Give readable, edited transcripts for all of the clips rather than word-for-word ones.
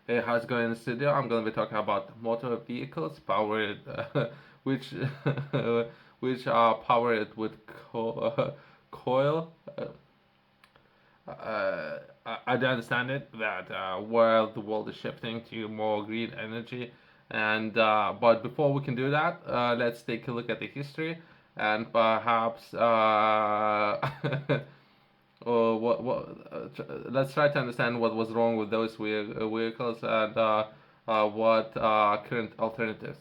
Hey, how's it going in the studio? I'm going to be talking about motor vehicles powered, which which are powered with coil. I do understand it that while the world is shifting to more green energy, and but before we can do that, let's take a look at the history and perhaps let's try to understand what was wrong with those vehicles and what current alternatives.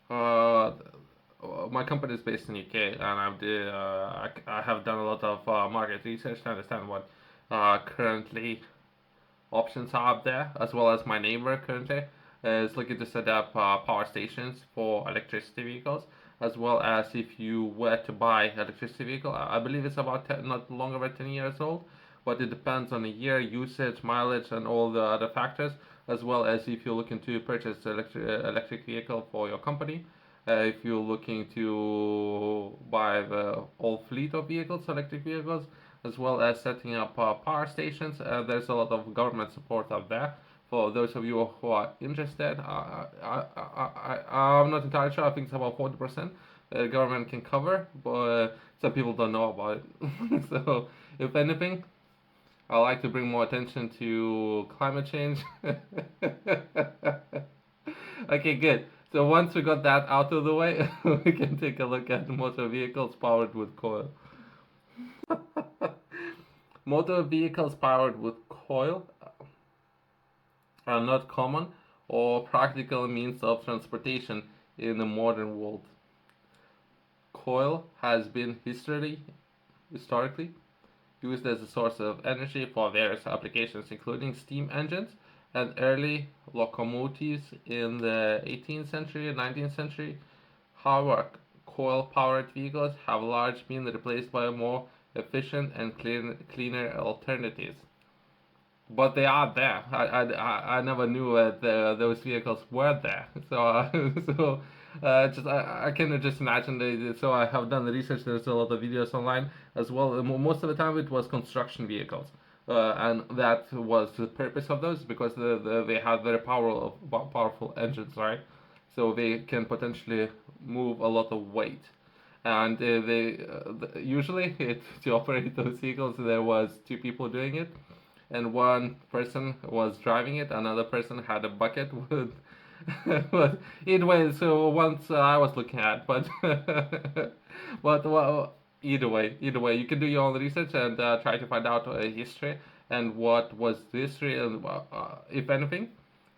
Uh, my company is based in UK, and I have done a lot of market research to understand what currently options are out there, as well as my neighbor currently is looking to set up power stations for electricity vehicles, as well as if you were to buy electricity vehicle, I believe it's about not longer than 10 years old, but it depends on the year, usage, mileage, and all the other factors, as well as if you're looking to purchase electric vehicle for your company. If you're looking to buy the whole fleet of vehicles, electric vehicles, as well as setting up power stations. There's a lot of government support out there. For those of you who are interested, I'm not entirely sure. I think it's about 40% the government can cover, but some people don't know about it. So, if anything, I like to bring more attention to climate change. Okay, good. So once we got that out of the way, we can take a look at motor vehicles powered with coal. Motor vehicles powered with coal are not common or practical means of transportation in the modern world. Coal has been historically used as a source of energy for various applications, including steam engines and early locomotives in the 18th century and 19th century. However, coal-powered vehicles have largely been replaced by more efficient and cleaner alternatives. But they are there. I never knew that those vehicles were there. So just I can just imagine. So I have done the research. There's a lot of videos online as well. Most of the time it was construction vehicles, and that was the purpose of those because they had very powerful engines, right? So they can potentially move a lot of weight. And usually to operate those vehicles there was two people doing it, and one person was driving it, another person had a bucket with. But anyway, so once I was looking at, but but well, either way, you can do your own research and try to find out history and what was the history, and if anything,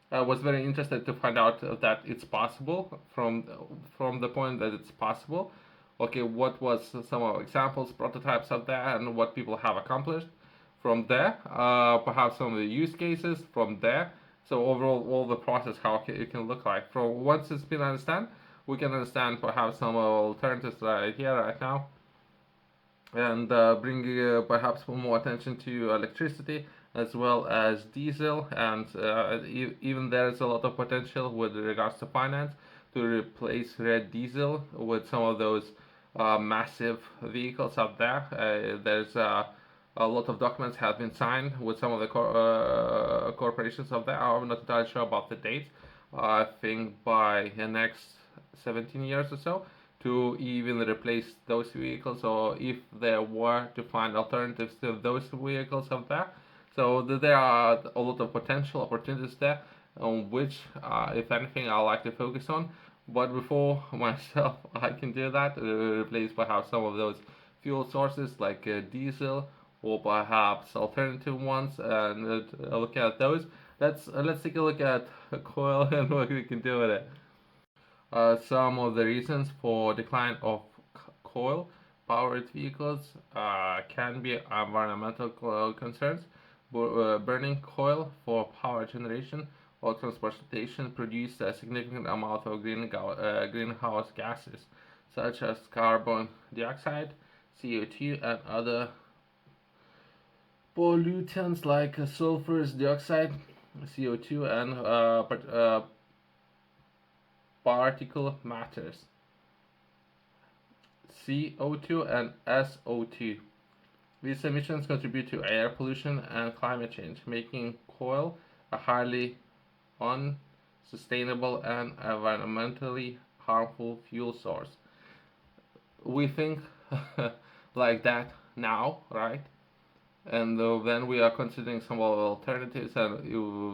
I was very interested to find out that it's possible from the point that it's possible. Okay, what was some of examples, prototypes out there, and what people have accomplished from there. Perhaps some of the use cases from there. So overall, all the process, how it can look like. From once it's been understand, we can understand perhaps some alternatives right here, right now, and bring perhaps more attention to electricity as well as diesel, and even there is a lot of potential with regards to finance to replace red diesel with some of those massive vehicles out there. There's a lot of documents have been signed with some of the corporations out there. I'm not entirely sure about the date. I think by the next 17 years or so to even replace those vehicles, or if there were to find alternatives to those vehicles out there. So there are a lot of potential opportunities there on which, if anything, I like to focus on. But before myself, I can do that, replace perhaps some of those fuel sources like diesel or perhaps alternative ones, and look at those. Let's take a look at coil and what we can do with it. Some of the reasons for decline of coal-powered vehicles can be environmental concerns. Burning coal for power generation or transportation produces a significant amount of greenhouse gases, such as carbon dioxide, CO2, and other pollutants like sulfur dioxide, CO2, and particulate matters. CO2 and SO2. These emissions contribute to air pollution and climate change, making coal a highly unsustainable and environmentally harmful fuel source. We think like that now, right? And then we are considering some alternatives, and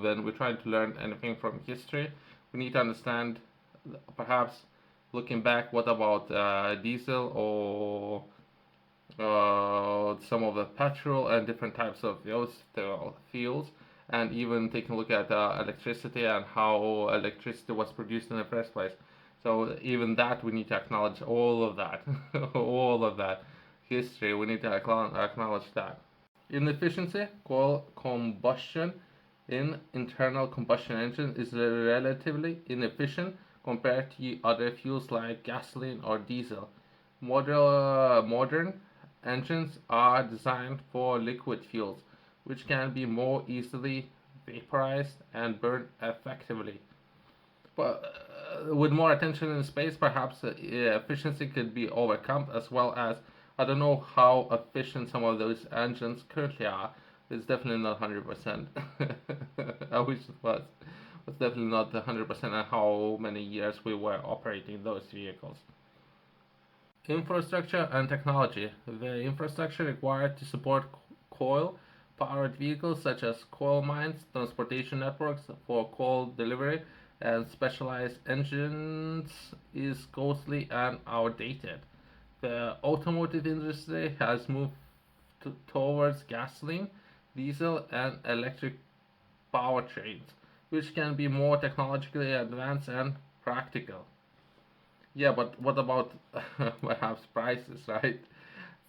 when we're trying to learn anything from history, we need to understand, perhaps looking back, what about diesel or some of the petrol and different types of those fuels, and even taking a look at electricity and how electricity was produced in the first place. So even that we need to acknowledge all of that, all of that history. We need to acknowledge that. Inefficiency, coal combustion in internal combustion engine is relatively inefficient compared to other fuels like gasoline or diesel. Modern engines are designed for liquid fuels, which can be more easily vaporized and burned effectively. But with more attention in space, perhaps efficiency could be overcome, as well as I don't know how efficient some of those engines currently are. It's definitely not 100%. I wish it was. It's definitely not 100% on how many years we were operating those vehicles. Infrastructure and technology. The infrastructure required to support coal powered vehicles, such as coal mines, transportation networks for coal delivery, and specialized engines, is costly and outdated. The automotive industry has moved towards gasoline, diesel, and electric powertrains, which can be more technologically advanced and practical. Yeah, but what about perhaps prices, right?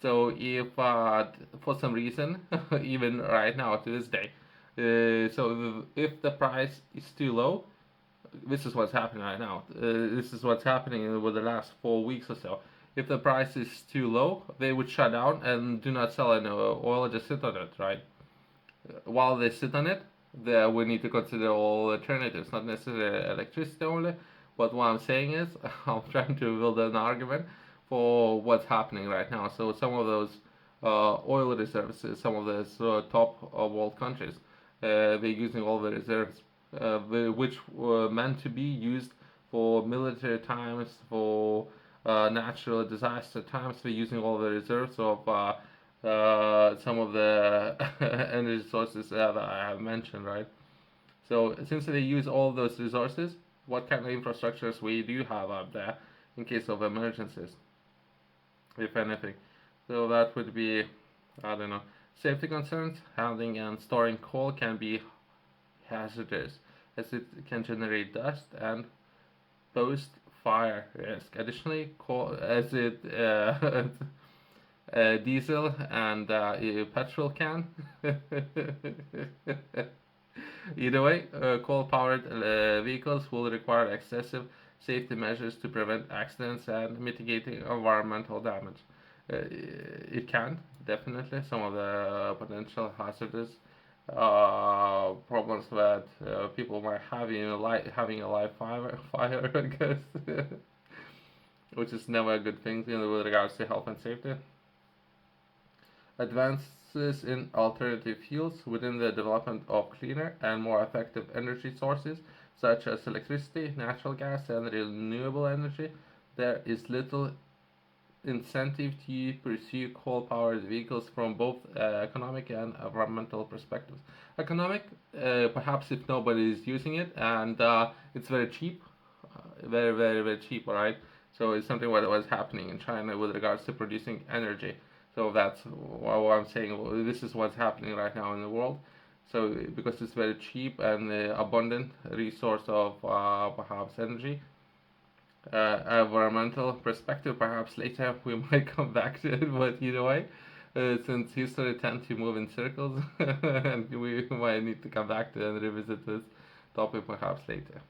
So if for some reason, even right now to this day, so if the price is too low, this is what's happening right now. This is what's happening over the last 4 weeks or so. If the price is too low, they would shut down and do not sell any oil, just sit on it, right? While they sit on it, we need to consider all alternatives, not necessarily electricity only. But what I'm saying is, I'm trying to build an argument for what's happening right now. So some of those oil reserves, some of those top world countries, they're using all the reserves, which were meant to be used for military times, for natural disaster times. They're using all the reserves of some of the energy sources that I have mentioned, right? So since they use all those resources, what kind of infrastructures we do have out there in case of emergencies, if anything? So that would be, I don't know, safety concerns. Handling and storing coal can be hazardous, as it can generate dust and pose fire risk. Additionally, coal, as it diesel and petrol can. Either way, coal-powered vehicles will require excessive safety measures to prevent accidents and mitigating environmental damage. It can definitely some of the potential hazardous problems that people might have in having a live fire, I guess, which is never a good thing, with regards to health and safety. Advances in alternative fuels within the development of cleaner and more effective energy sources, such as electricity, natural gas, and renewable energy. There is little incentive to pursue coal-powered vehicles from both economic and environmental perspectives. Economic, perhaps if nobody is using it, and it's very cheap, very, very, very cheap, all right? So it's something what was happening in China with regards to producing energy. So that's what I'm saying. This is what's happening right now in the world. So because it's very cheap and abundant resource of perhaps energy, environmental perspective, perhaps later we might come back to it. But either way, since history tends to move in circles, and we might need to come back to and revisit this topic perhaps later.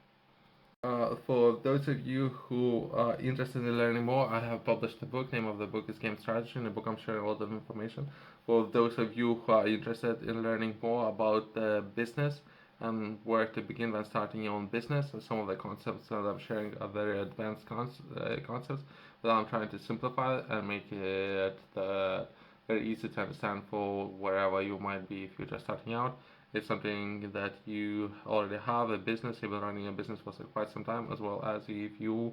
For those of you who are interested in learning more, I have published a book. Name of the book is Game Strategy. In the book, I'm sharing a lot of information. For those of you who are interested in learning more about business and where to begin when starting your own business, some of the concepts that I'm sharing are very advanced concepts, but I'm trying to simplify it and make it very easy to understand for wherever you might be if you're just starting out. It's something that you already have a business, you've been running a business for quite some time, as well as if you,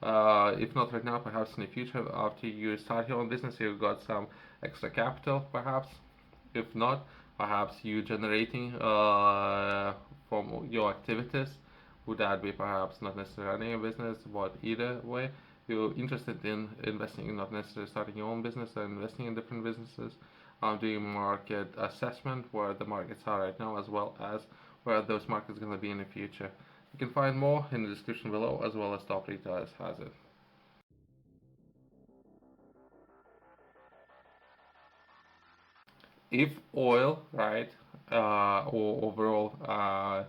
if not right now, perhaps in the future, after you start your own business, you've got some extra capital, perhaps. If not, perhaps you generating from your activities. Would that be perhaps not necessarily running a business, but either way, you're interested in investing, not necessarily starting your own business, and investing in different businesses, doing market assessment where the markets are right now, as well as where those markets are going to be in the future. You can find more in the description below, as well as Top Retailers has it. If oil, right, or overall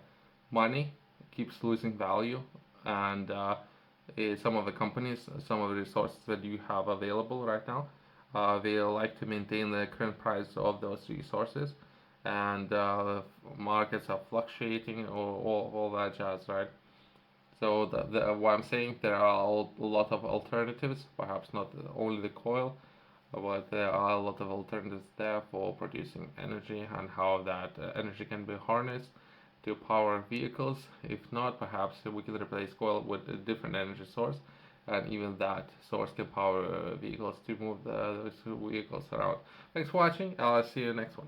money keeps losing value, and some of the companies, some of the resources that you have available right now, they like to maintain the current price of those resources, and markets are fluctuating, or all that jazz, right? So what I'm saying, there are a lot of alternatives, perhaps not only the coil, but there are a lot of alternatives there for producing energy, and how that energy can be harnessed to power vehicles. If not, perhaps we can replace coal with a different energy source, and even that source can power vehicles to move those vehicles around. Thanks for watching. I'll see you next one.